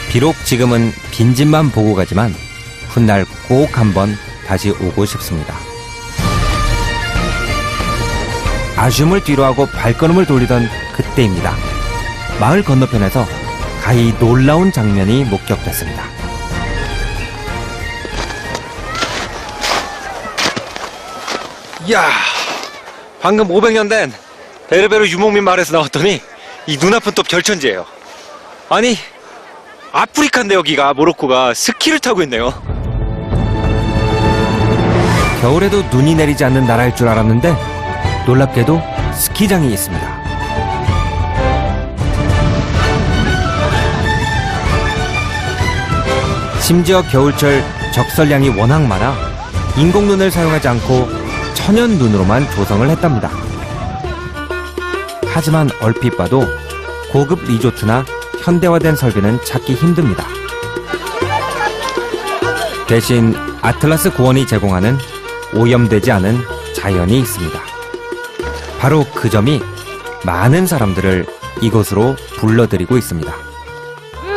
비록 지금은 빈집만 보고 가지만 훗날 꼭 한번 다시 오고 싶습니다. 아쉬움을 뒤로하고 발걸음을 돌리던 그때입니다. 마을 건너편에서 가히 놀라운 장면이 목격됐습니다. 이야, 방금 500년 된 베르베르 유목민 마을에서 나왔더니 이 눈앞은 또 별천지예요. 아니, 아프리카인데 여기가, 모로코가 스키를 타고 있네요. 겨울에도 눈이 내리지 않는 나라일 줄 알았는데 놀랍게도 스키장이 있습니다. 심지어 겨울철 적설량이 워낙 많아 인공눈을 사용하지 않고 천연 눈으로만 조성을 했답니다. 하지만 얼핏 봐도 고급 리조트나 현대화된 설비는 찾기 힘듭니다. 대신 아틀라스 고원이 제공하는 오염되지 않은 자연이 있습니다. 바로 그 점이 많은 사람들을 이곳으로 불러들이고 있습니다.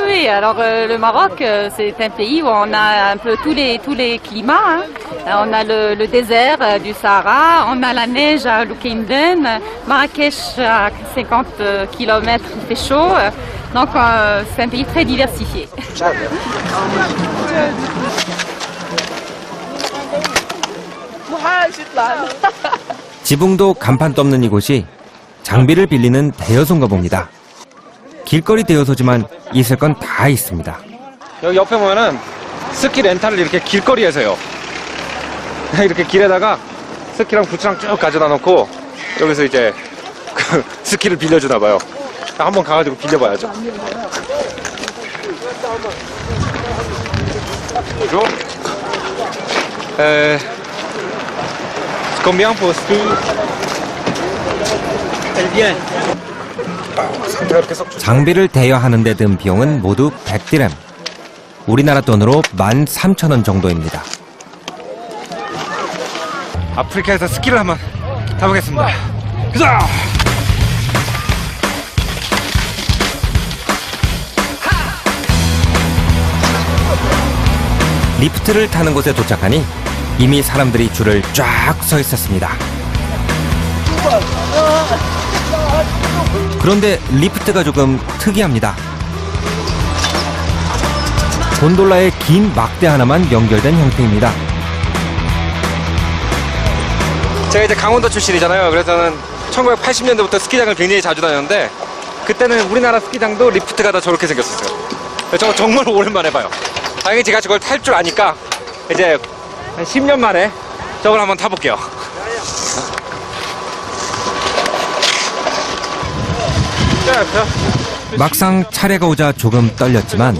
Oui, alors le Maroc, c'est un pays où on a un peu tous les climats. Hein. On a le désert du Sahara, on a la neige à Loukaïmden, Marrakech à 50 km il fait chaud. Donc c'est un pays très diversifié. 지붕도 간판도 없는 이곳이 장비를 빌리는 대여소인가 봅니다. 길거리 대여소지만 있을 건 다 있습니다. 여기 옆에 보면은 스키 렌탈을 이렇게 길거리에서요. 이렇게 길에다가 스키랑 부츠랑 쭉 가져다 놓고 여기서 이제 그 스키를 빌려주나 봐요. 한번 가가지고 빌려봐야죠. Bonjour. Combien pour ski? Elle vient. 장비를 대여하는 데 든 비용은 모두 100디램. 우리나라 돈으로 13,000원 정도입니다. 아프리카에서 스키를 한번 타보겠습니다. 가자! 리프트를 타는 곳에 도착하니 이미 사람들이 줄을 쫙 서 있었습니다. 그런데 리프트가 조금 특이합니다. 곤돌라에 긴 막대 하나만 연결된 형태입니다. 제가 이제 강원도 출신이잖아요. 그래서 저는 1980년대부터 스키장을 굉장히 자주 다녔는데 그때는 우리나라 스키장도 리프트가 다 저렇게 생겼었어요. 저거 정말 오랜만에 봐요. 당연히 제가 저걸 탈 줄 아니까 이제 한 10년 만에 저걸 한번 타볼게요. 막상 차례가 오자 조금 떨렸지만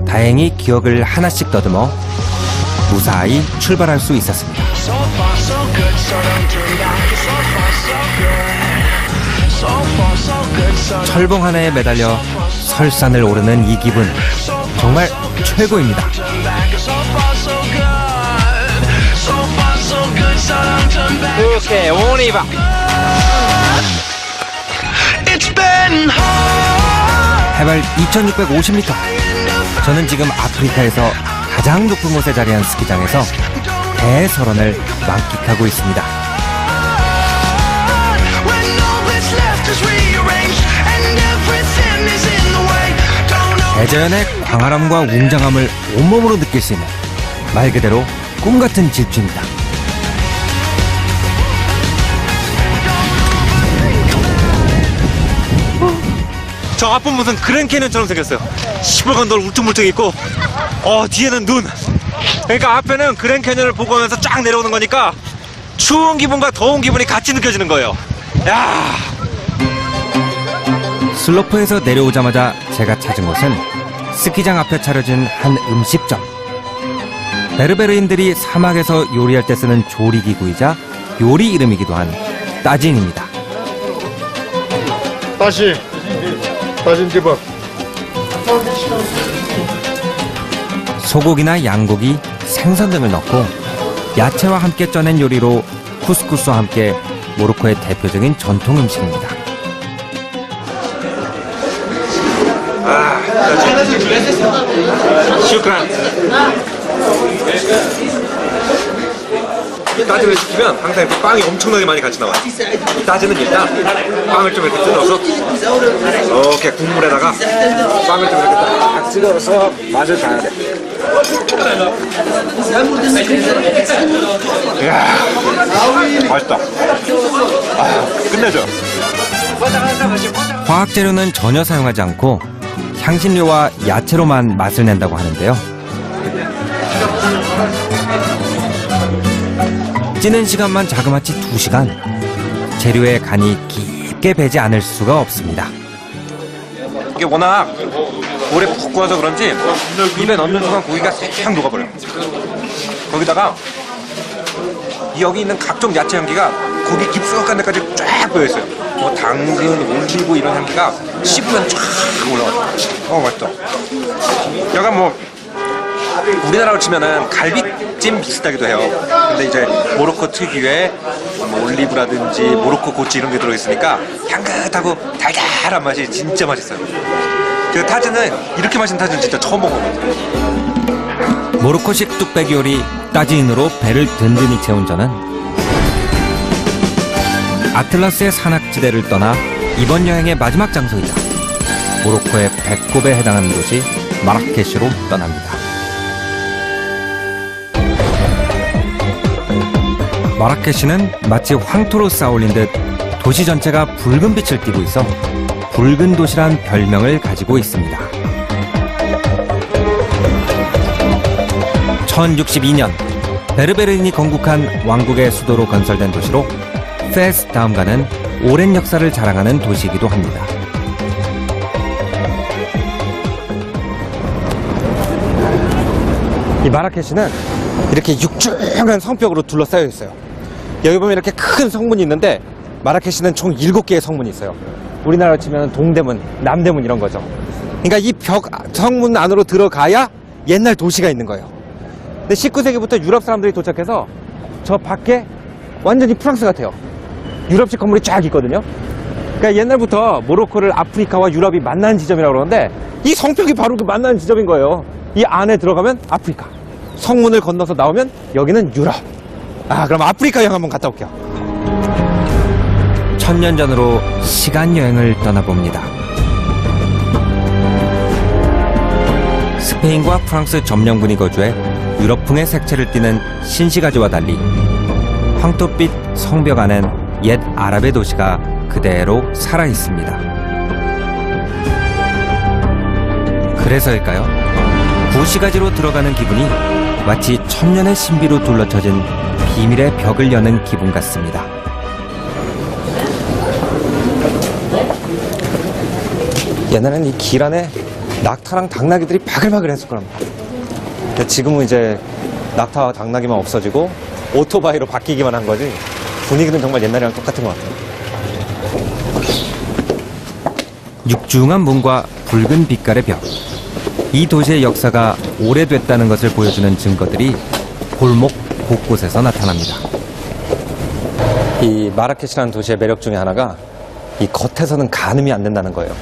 다행히 기억을 하나씩 더듬어 무사히 출발할 수 있었습니다. 철봉 하나에 매달려 설산을 오르는 이 기분 정말 최고입니다. 오케이, 오니바. 해발 2650m. 저는 지금 아프리카에서 가장 높은 곳에 자리한 스키장에서 대설원을 만끽하고 있습니다. 대자연의 광활함과 웅장함을 온몸으로 느낄 수 있는 말 그대로 꿈같은 질주입니다. 저 앞은 무슨 그랜 캐년처럼 생겼어요. 시뻘건 돌 울퉁불퉁 있고 뒤에는 눈. 그러니까 앞에는 그랜 캐년을 보고 오면서 쫙 내려오는 거니까 추운 기분과 더운 기분이 같이 느껴지는 거예요. 야! 슬로프에서 내려오자마자 제가 찾은 곳은 스키장 앞에 차려진 한 음식점. 베르베르인들이 사막에서 요리할 때 쓰는 조리기구이자 요리 이름이기도 한 따진입니다. 따진 집어. 소고기나 양고기, 생선 등을 넣고 야채와 함께 쪄낸 요리로 쿠스쿠스와 함께 모로코의 대표적인 전통 음식입니다. 슈크란. 따지를 시키면 항상 이렇게 빵이 엄청나게 많이 같이 나와요. 이 따지는 일단 빵을 좀 이렇게 뜯어서 이렇게 국물에다가 빵을 좀 이렇게 딱 뜯어서 맛을 봐야 돼. 이야, 맛있다. 끝내줘. 화학 재료는 전혀 사용하지 않고 향신료와 야채로만 맛을 낸다고 하는데요. 찌는 시간만 자그마치 2시간. 재료에 간이 깊게 배지 않을 수가 없습니다. 이게 워낙 오래 푹 구워서 그런지 입에 넣는 순간 고기가 싹 녹아버려요. 거기다가 여기 있는 각종 야채 향기가 고기 깊숙한 데까지 쫙 보여있어요. 뭐 당근, 올리브 이런 향기가 씹으면 쫙 올라와요. 맛있다. 약간 뭐 우리나라로 치면은 갈비찜 비슷하기도 해요. 근데 이제 모로코 특유의 뭐 올리브라든지 모로코 고추 이런 게 들어있으니까 향긋하고 달달한 맛이 진짜 맛있어요. 그 타즈는 이렇게 맛있는 타즈는 진짜 처음 먹어봤어요. 모로코식 뚝배기 요리 따지인으로 배를 든든히 채운 저는 아틀라스의 산악지대를 떠나 이번 여행의 마지막 장소이자 모로코의 배꼽에 해당하는 도시 마라케시로 떠납니다. 마라케시는 마치 황토로 쌓아올린 듯 도시 전체가 붉은 빛을 띠고 있어 붉은 도시란 별명을 가지고 있습니다. 1062년 베르베르인이 건국한 왕국의 수도로 건설된 도시로 페스 다음가는 오랜 역사를 자랑하는 도시이기도 합니다. 이 마라케시는 이렇게 육중한 성벽으로 둘러싸여 있어요. 여기 보면 이렇게 큰 성문이 있는데 마라케시는 총 7개의 성문이 있어요. 우리나라로 치면 동대문, 남대문 이런 거죠. 그러니까 이 성문 안으로 들어가야 옛날 도시가 있는 거예요. 근데 19세기부터 유럽 사람들이 도착해서 저 밖에 완전히 프랑스 같아요. 유럽식 건물이 쫙 있거든요. 그러니까 옛날부터 모로코를 아프리카와 유럽이 만나는 지점이라고 그러는데 이 성벽이 바로 그 만나는 지점인 거예요. 이 안에 들어가면 아프리카, 성문을 건너서 나오면 여기는 유럽. 그럼 아프리카 여행 한번 갔다 올게요. 1000년 전으로 시간 여행을 떠나봅니다. 스페인과 프랑스 점령군이 거주해 유럽풍의 색채를 띠는 신시가지와 달리 황토빛 성벽 안엔 옛 아랍의 도시가 그대로 살아 있습니다. 그래서일까요? 구시가지로 들어가는 기분이 마치 천년의 신비로 둘러쳐진 비밀의 벽을 여는 기분 같습니다. 옛날에는 이 길 안에 낙타랑 당나귀들이 바글바글 했을 겁니다. 근데 지금은 이제 낙타와 당나귀만 없어지고 오토바이로 바뀌기만 한 거지 분위기는 정말 옛날이랑 똑같은 것 같아요. 육중한 문과 붉은 빛깔의 벽. 이 도시의 역사가 오래됐다는 것을 보여주는 증거들이 골목 곳곳에서 나타납니다. 이 마라케시라는 도시의 매력 중에 하나가 이 겉에서는 가늠이 안 된다는 거예요.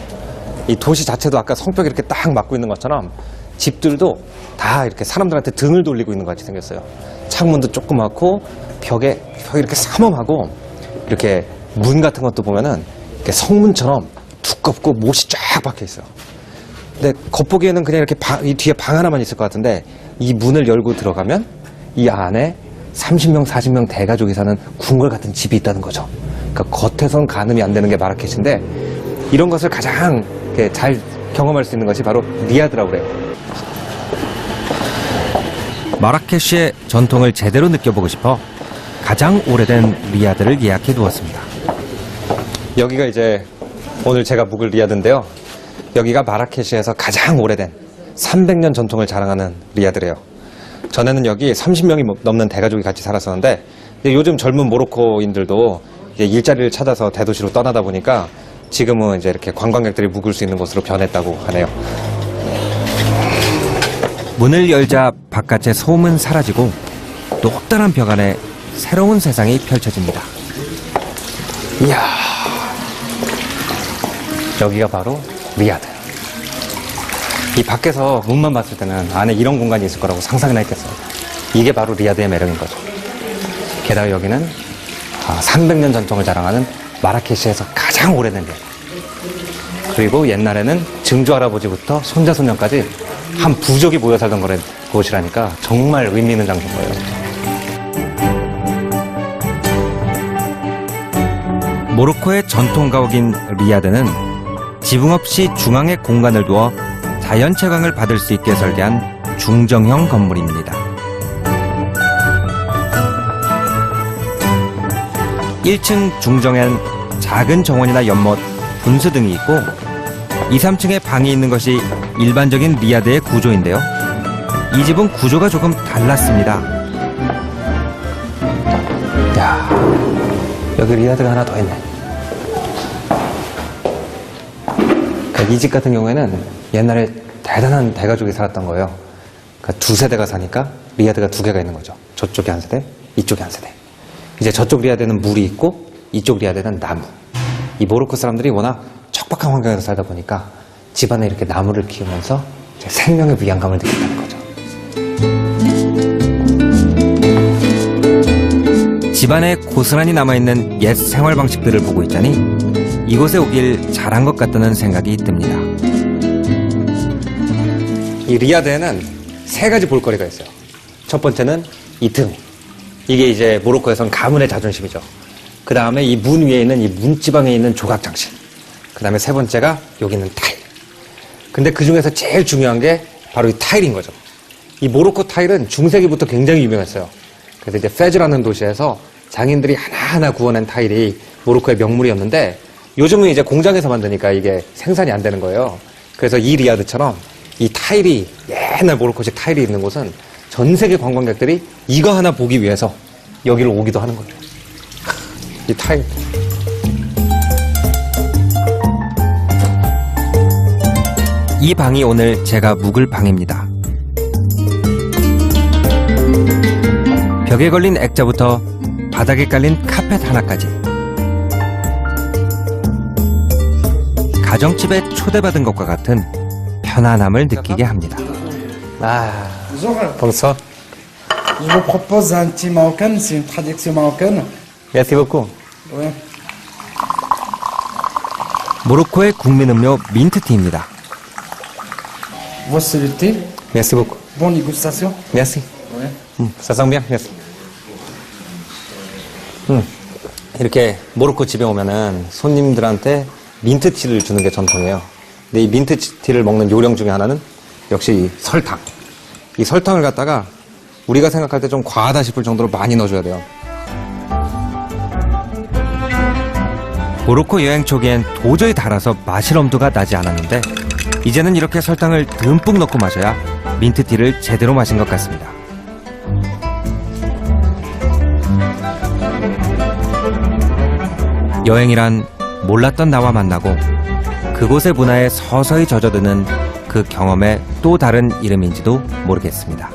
이 도시 자체도 아까 성벽이 이렇게 딱 막고 있는 것처럼 집들도 다 이렇게 사람들한테 등을 돌리고 있는 것 같이 생겼어요. 창문도 조그맣고 벽이 이렇게 삼엄하고 이렇게 문 같은 것도 보면은 이렇게 성문처럼 두껍고 못이 쫙 박혀 있어요. 근데 겉보기에는 그냥 이렇게 이 뒤에 방 하나만 있을 것 같은데 이 문을 열고 들어가면 이 안에 30명, 40명 대가족이 사는 궁궐 같은 집이 있다는 거죠. 그러니까 겉에선 가늠이 안 되는 게 마라케시인데 이런 것을 가장 이렇게 잘 경험할 수 있는 것이 바로 리야드라고 그래요. 마라케시의 전통을 제대로 느껴보고 싶어 가장 오래된 리야드를 예약해 두었습니다. 여기가 이제 오늘 제가 묵을 리야드인데요. 여기가 마라케시에서 가장 오래된 300년 전통을 자랑하는 리야드래요. 전에는 여기 30명이 넘는 대가족이 같이 살았었는데 요즘 젊은 모로코인들도 이제 일자리를 찾아서 대도시로 떠나다 보니까 지금은 이제 이렇게 관광객들이 묵을 수 있는 곳으로 변했다고 하네요. 문을 열자 바깥의 소음은 사라지고 똑단한 벽 안에 새로운 세상이 펼쳐집니다. 이야, 여기가 바로 리야드. 이 밖에서 문만 봤을 때는 안에 이런 공간이 있을 거라고 상상이나 했겠어요. 이게 바로 리야드의 매력인 거죠. 게다가 여기는 300년 전통을 자랑하는 마라케시에서 가장 오래된 데. 그리고 옛날에는 증조 할아버지부터 손자 손녀까지 한 부족이 모여 살던 곳이라니까 정말 의미 있는 장소인 거예요. 모로코의 전통 가옥인 리야드는 지붕 없이 중앙에 공간을 두어 자연 채광을 받을 수 있게 설계한 중정형 건물입니다. 1층 중정엔 작은 정원이나 연못, 분수 등이 있고 2, 3층에 방이 있는 것이 일반적인 리야드의 구조인데요. 이 집은 구조가 조금 달랐습니다. 야, 여기 리야드가 하나 더 있네. 이 집 같은 경우에는 옛날에 대단한 대가족이 살았던 거예요. 그러니까 두 세대가 사니까 리야드가 두 개가 있는 거죠. 저쪽에 한 세대, 이쪽에 한 세대. 이제 저쪽 리야드는 물이 있고 이쪽 리야드는 나무. 이 모로코 사람들이 워낙 척박한 환경에서 살다 보니까 집안에 이렇게 나무를 키우면서 생명의 위안감을 느낀다는 거죠. 집안에 고스란히 남아있는 옛 생활 방식들을 보고 있자니 이곳에 오길 잘한 것 같다는 생각이 듭니다. 이 리야드에는 세 가지 볼거리가 있어요. 첫 번째는 이 등. 이게 이제 모로코에선 가문의 자존심이죠. 그 다음에 이 문 위에 있는 이 문지방에 있는 조각 장식. 그 다음에 세 번째가 여기 있는 타일. 근데 그 중에서 제일 중요한 게 바로 이 타일인 거죠. 이 모로코 타일은 중세기부터 굉장히 유명했어요. 그래서 이제 페즈라는 도시에서 장인들이 하나하나 구워낸 타일이 모로코의 명물이었는데 요즘은 이제 공장에서 만드니까 이게 생산이 안 되는 거예요. 그래서 이 리야드처럼 이 타일이 옛날 모로코식 타일이 있는 곳은 전 세계 관광객들이 이거 하나 보기 위해서 여기를 오기도 하는 거죠. 이 타일. 이 방이 오늘 제가 묵을 방입니다. 벽에 걸린 액자부터 바닥에 깔린 카펫 하나까지 가정집에 초대받은 것과 같은 편안함을 느끼게 합니다. Bonsoir. Je vous propose un thé marocain, c'est une tradition marocaine. Merci beaucoup. Ouais. 모로코의 국민 음료 민트티입니다. Voici le thé. Merci beaucoup. Bonne dégustation. Merci. Ouais. Ça sent bien. Merci. 이렇게 모로코 집에 오면은 손님들한테 민트티를 주는 게 전통이에요. 근데 이 민트티를 먹는 요령 중에 하나는 역시 이 설탕. 이 설탕을 갖다가 우리가 생각할 때 좀 과하다 싶을 정도로 많이 넣어줘야 돼요. 모로코 여행 초기엔 도저히 달아서 마실 엄두가 나지 않았는데 이제는 이렇게 설탕을 듬뿍 넣고 마셔야 민트티를 제대로 마신 것 같습니다. 여행이란 몰랐던 나와 만나고 그곳의 문화에 서서히 젖어드는 그 경험의 또 다른 이름인지도 모르겠습니다.